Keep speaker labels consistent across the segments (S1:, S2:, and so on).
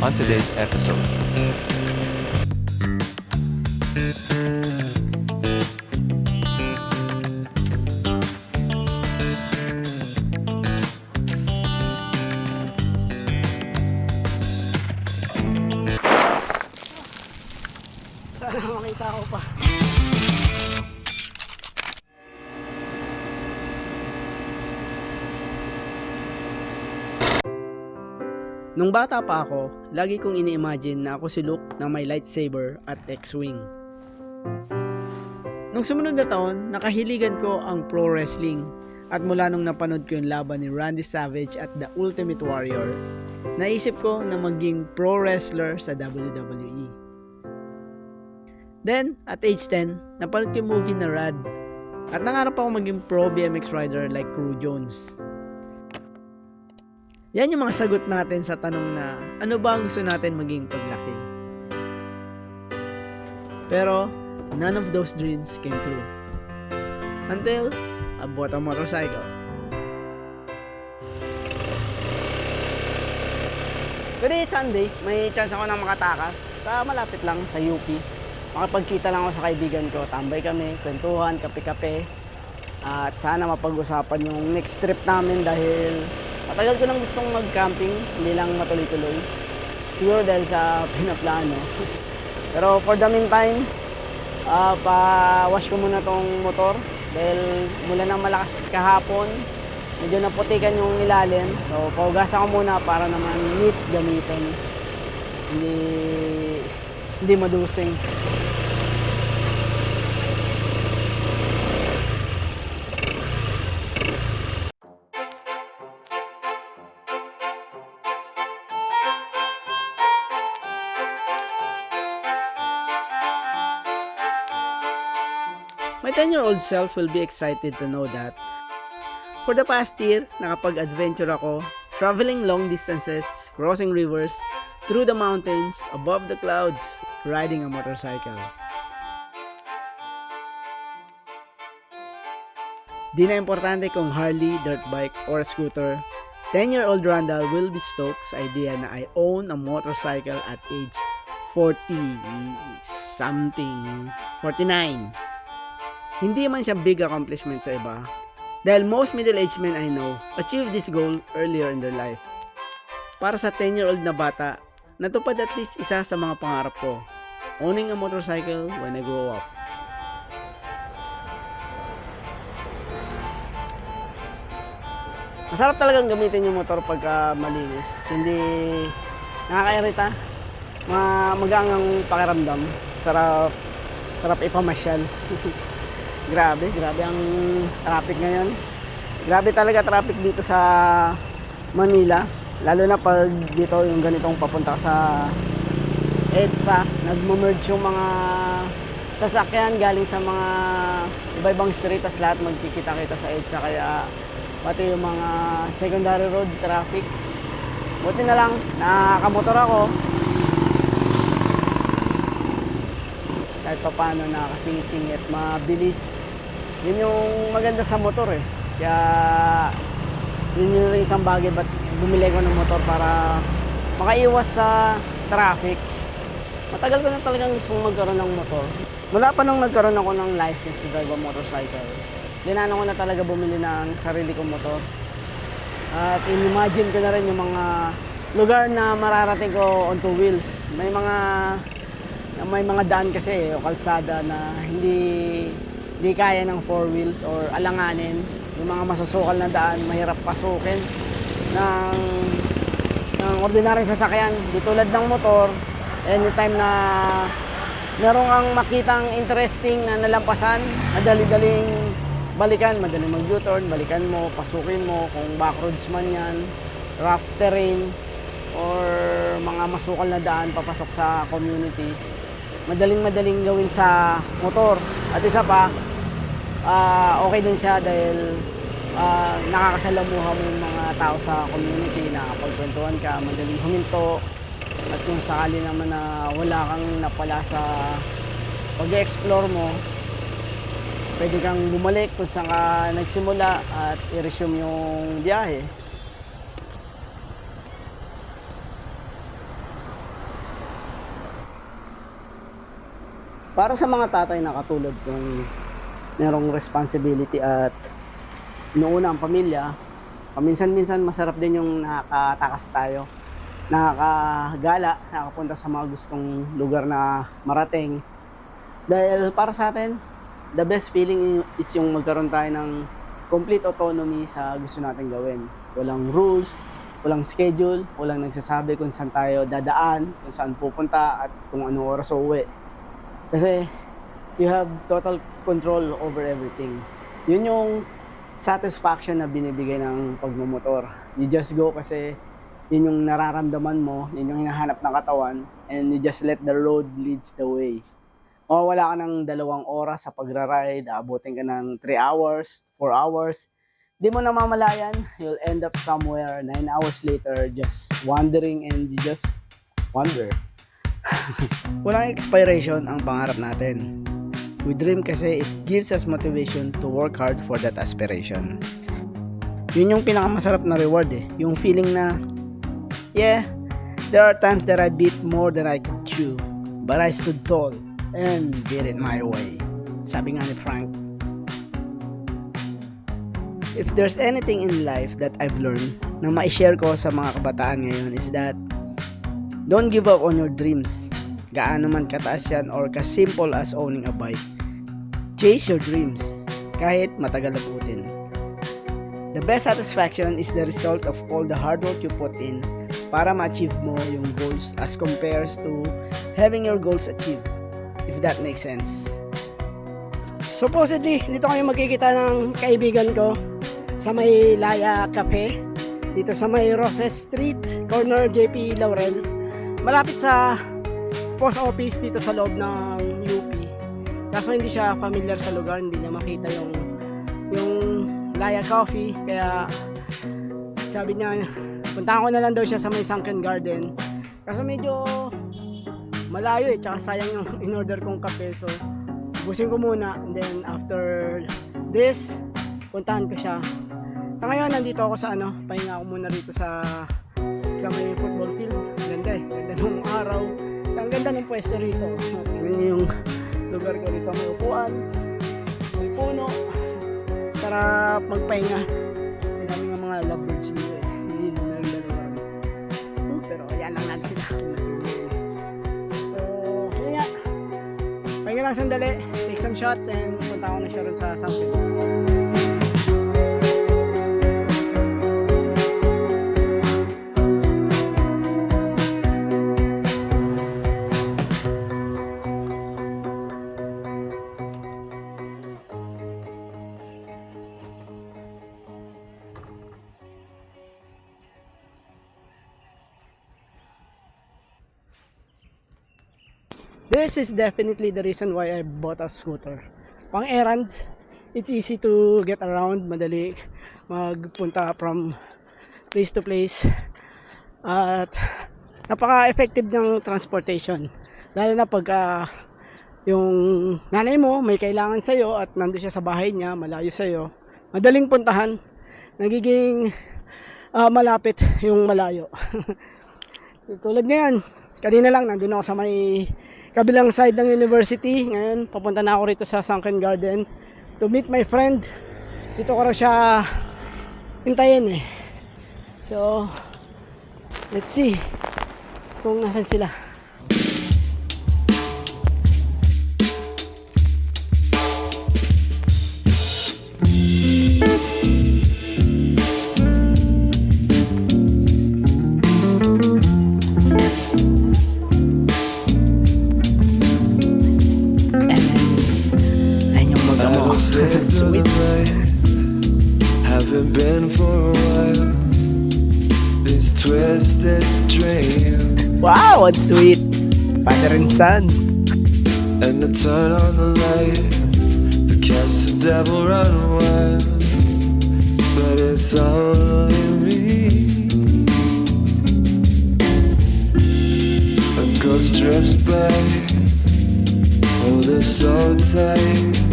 S1: on today's episode.
S2: Sana makita ko pa. Nung bata pa ako, lagi kong ini-imagine na ako si Luke na may lightsaber at X-Wing. Nung sumunod na taon, nakahiligan ko ang pro wrestling at mula nung napanood ko yung laban ni Randy Savage at The Ultimate Warrior, naisip ko na maging pro wrestler sa WWE. Then, at age 10, napanood ko yung movie na Rad at nangarap ako maging pro BMX rider like Crew Jones. Yan yung mga sagot natin sa tanong na ano ba ang gusto natin maging paglaki. Pero, none of those dreams came true. Until, I bought a motorcycle. Today is Sunday, may chance ako na makatakas sa malapit lang sa UP. Makapagkita lang ako sa kaibigan ko, tambay kami, kwentuhan, kape-kape. At sana mapag-usapan yung next trip namin dahil matagal ko nang gustong mag-camping, hindi lang matuloy-tuloy. Siguro dahil sa pinaplano. Pero for the meantime, pa-wash ko muna tong motor dahil mula nang malakas kahapon, medyo naputikan yung ilalim. So paugasan ko muna para naman neat gamitin. Hindi madusing. My 10-year-old self will be excited to know that for the past year, nakapag-adventure ako, traveling long distances, crossing rivers, through the mountains, above the clouds, riding a motorcycle. Di na importante kung Harley, dirt bike, or scooter, 10-year-old Randall will be stoked sa idea na I own a motorcycle at age 40-something, 49. Hindi man siya big accomplishment sa iba dahil most middle-aged men I know achieve this goal earlier in their life. Para sa 10-year-old na bata, natupad at least isa sa mga pangarap ko, owning a motorcycle when I grow up. Masarap talagang gamitin yung motor pagka malinis. Hindi nakakairita. Magaan ang pakiramdam. Sarap ipamasyal. Grabe ang traffic ngayon. Grabe talaga traffic dito sa Manila. Lalo na pag dito yung ganitong papunta sa EDSA. Nagmo-merge yung mga sasakyan galing sa mga iba-ibang street. Tas lahat magkikita-kita sa EDSA. Kaya pati yung mga secondary road traffic. Buti na lang, nakakamotor ako. Kahit pa paano nakasingit-singit, mabilis. Yun yung maganda sa motor eh. Kaya yun yung isang bagay ba't bumili ko ng motor para makaiwas sa traffic. Matagal ko na talagang gusto magkaroon ng motor. Mula pa nung nagkaroon ako ng license to drive a motorcycle, dinano ko na talaga bumili ng sarili kong motor. At in-imagine ko na rin yung mga lugar na mararating ko on two wheels. May mga daan kasi o kalsada na hindi kaya ng four wheels or alanganin. Yung mga masusukal na daan, mahirap pasukin ng ordinaryong sasakyan. Di tulad ng motor, anytime na meron kang makitang interesting na nalampasan, madali-daling balikan, madaling mag-U-turn, balikan mo, pasukin mo, kung backroads man yan, rough terrain, or mga masukal na daan papasok sa community. Madaling gawin sa motor. At isa pa, okay din siya dahil nakakasalamuha mo yung mga tao sa community, nakakapagkwentuhan ka, madaling huminto. At kung sakali naman na wala kang napala sa pag-explore mo, pwede kang bumalik kung saan ka nagsimula at i-resume yung biyahe. Para sa mga tatay na katulad kong merong responsibility at inuuna ang pamilya, paminsan-minsan masarap din yung nakatakas tayo, nakakagala, nakapunta sa mga gustong lugar na marating. Dahil para sa atin, the best feeling is yung magkaroon tayo ng complete autonomy sa gusto natin gawin. Walang rules, walang schedule, walang nagsasabi kung saan tayo dadaan, kung saan pupunta at kung anong oras uuwi. Kasi you have total control over everything. Yun yung satisfaction na binibigay ng pagmumotor. You just go kasi yun yung nararamdaman mo, yun yung hinahanap ng katawan, and you just let the road leads the way. O wala ka ng 2 oras sa pagra-ride, abutin ka ng 3 hours, 4 hours, di mo namamalayan, you'll end up somewhere 9 hours later just wandering, and you just wonder. Walang expiration ang pangarap natin. We dream kasi it gives us motivation to work hard for that aspiration. Yun yung pinakamasarap na reward yung feeling na, yeah, there are times that I beat more than I could chew, but I stood tall and did it my way. Sabi nga ni Frank. If there's anything in life that I've learned na ma-share ko sa mga kabataan ngayon is that don't give up on your dreams. Gaano man kataas yan or kasimple as owning a bike. Chase your dreams kahit matagal abutin. The best satisfaction is the result of all the hard work you put in para ma-achieve mo yung goals as compares to having your goals achieved, if that makes sense. Supposedly, dito kayo magkikita ng kaibigan ko sa may Laya Cafe, dito sa may Roses Street, corner JP Laurel, malapit sa post office dito sa loob ng UP. Kaso hindi siya familiar sa lugar, hindi niya makita yung Laya Coffee, kaya sabi niya puntahan ko na lang daw siya sa may Sunken Garden. Kaso medyo malayo tsaka sayang yung in-order kong kape, so busin ko muna, and then after this puntahan ko siya. Sa ngayon nandito ako sa pahinga ako muna rito sa may football field. Ganda nung araw. Ang ganda ng pwesto rito. Tingnan niyo yung lugar ko rito. May upuan, may puno, sarap magpahinga. May dami nga mga lovebirds dito hindi na rin dalawa. Pero ayan lang natin sila. So, yun nga. Pahinga lang sandali, take some shots, and punta ko na siya rin sa Sunken. This is definitely the reason why I bought a scooter. Pang errands, it's easy to get around, madali magpunta from place to place. At napaka-effective ng transportation. Lalo na pag yung nanay mo may kailangan sa'yo at nandun siya sa bahay niya, malayo sa'yo. Madaling puntahan, nagiging malapit yung malayo. Tulad ngayon, kanina lang nandun ako sa may kabilang side ng university. Ngayon papunta na ako rito sa Sunken Garden to meet my friend. Dito ko raw siya hintayin So let's see kung nasan sila.
S1: Sweet. Haven't been for a while. This twisted dream.
S2: Wow, what's sweet. Father and son.
S1: And to turn on the light to catch the devil run wild. But it's only me. A ghost drifts by. Hold her so tight.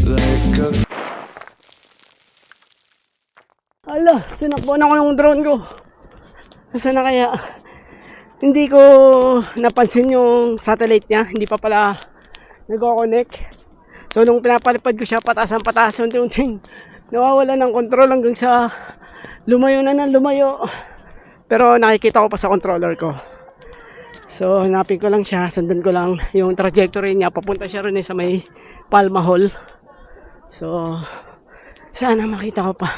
S1: Like a
S2: Ala, tinakbo na ko yung drone ko. Nasaan na kaya? Hindi ko napansin yung satellite niya. Hindi pa pala nagko-connect. So nung pinapalipad ko siya pataas, unti-unting nawawala ng control hanggang sa lumayo na ng lumayo. Pero nakikita ko pa sa controller ko. So hanapin ko lang siya, sundan ko lang yung trajectory niya. Papunta siya rin sa may Palma Hall. So sana makita ko pa.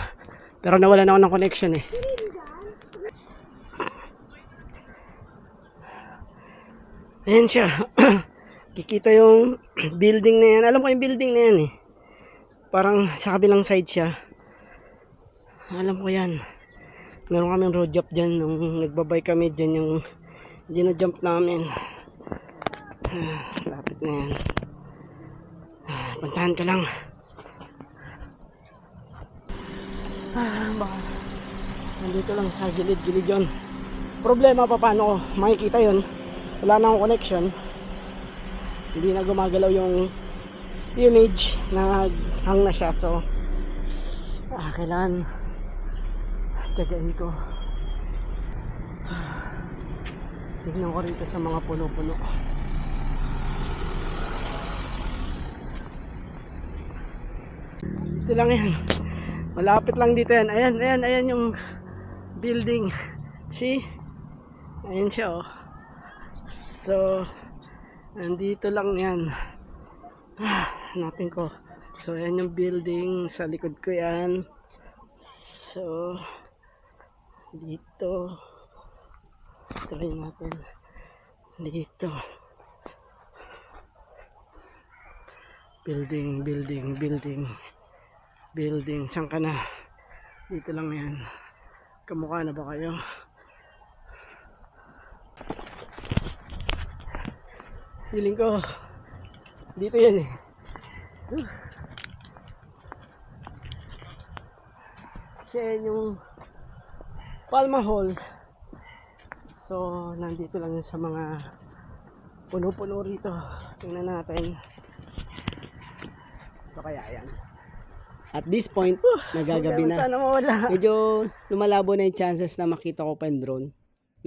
S2: Pero nawala na ako ng connection eh. Ayan siya. Kikita yung building na yan. Alam ko yung building na yan eh. Parang sa kabilang side siya. Alam ko yan. Meron kaming road job dyan. Nung nagbabay kami dyan yung ginajump namin. Lapit na yan. Puntahan ko lang. Baka nandito lang sa gilid-gilid yun. Problema pa paano ko makikita yun. Wala na akong connection. Hindi na gumagalaw yung image. Nag-hang na siya. So kailangan tiyagain ko. Tignan ko rito sa mga puno-puno. Ito lang yan. Malapit lang dito yan. Ayan yung building. See? Ayan siya oh. So nandito lang yan. Hanapin ko. So ayan yung building. Sa likod ko yan. So dito try natin dito. Building. Saan ka na? Dito lang yan. Kamukha na ba kayo? Feeling ko dito yan eh. Kasi yung Palma Hall. So nandito lang sa mga puno-puno rito. Tingnan natin. Ito kaya yan. At this point, nagagabi na. Sana mawala. Medyo lumalabo na yung chances na makita ko pa yung drone.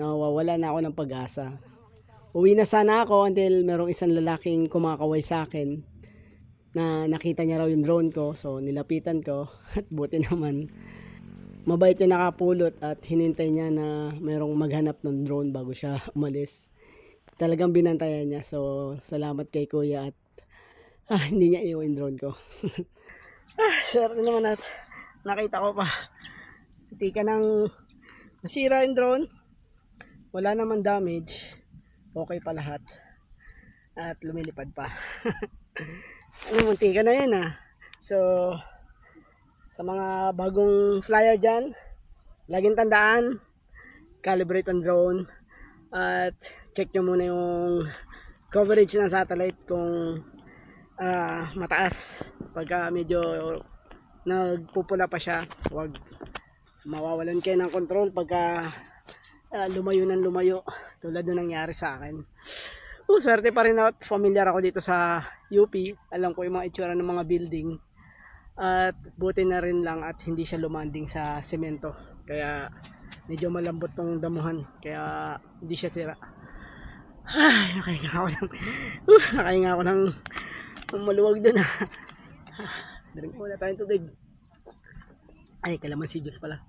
S2: Nawawala na ako ng pag-asa. Uwi na sana ako until merong isang lalaking kumakaway sa akin na nakita niya raw yung drone ko. So nilapitan ko at buti naman mabait yung nakapulot at hinintay niya na merong maghanap ng drone bago siya umalis. Talagang binantayan niya. So salamat kay kuya at hindi niya iwan yung drone ko. Swerte naman at nakita ko pa. Hindi ka nang masira yung drone. Wala naman damage. Okay pa lahat. At lumilipad pa. Munti ka na yun ah. So, sa mga bagong flyer dyan, laging tandaan, calibrate ang drone. At check nyo muna yung coverage ng satellite kung mataas. Pagka medyo nagpupula pa siya, huwag mawawalan kayo ng control pagka lumayo ng lumayo tulad na nangyari sa akin. Swerte pa rin at familiar ako dito sa UP. Alam ko yung mga itsura ng mga building at buti na rin lang at hindi siya lumanding sa semento, kaya medyo malambot tong damuhan, kaya hindi siya sira. Nakahinga ako ng maluwag dun ah. Drink muna tayong tubig. Ay, kalamansi juice pala.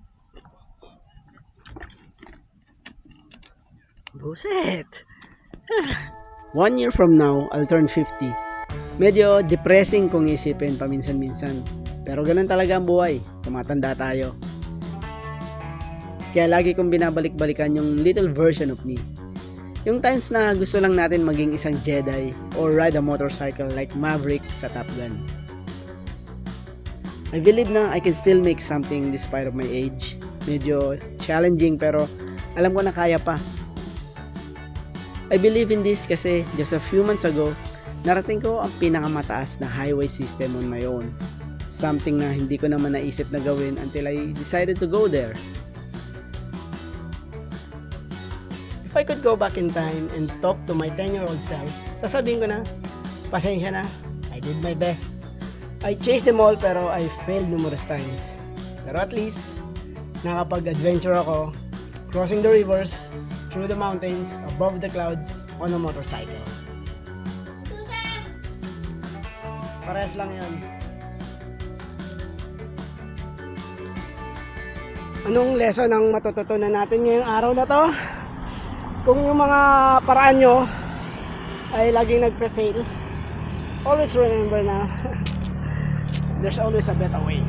S2: Buset! 1 year from now, I'll turn 50. Medyo depressing kung isipin paminsan-minsan. Pero ganun talaga ang buhay. Tumatanda tayo. Kaya lagi kong binabalik-balikan yung little version of me. Yung times na gusto lang natin maging isang Jedi or ride a motorcycle like Maverick sa Top Gun. I believe na I can still make something despite of my age. Medyo challenging pero alam ko na kaya pa. I believe in this kasi just a few months ago, narating ko ang pinakamataas na highway system on my own. Something na hindi ko naman naisip na gawin until I decided to go there. If I could go back in time and talk to my 10-year-old self, sasabihin ko na, pasensya na, I did my best. I chased them all pero I failed numerous times. Pero at least, nakapag-adventure ako, crossing the rivers, through the mountains, above the clouds, on a motorcycle. Parehas lang yun. Anong lesson ang matututunan natin ngayong araw na to? Kung yung mga paraan nyo ay laging nagpe-fail, always remember na there's always a better way.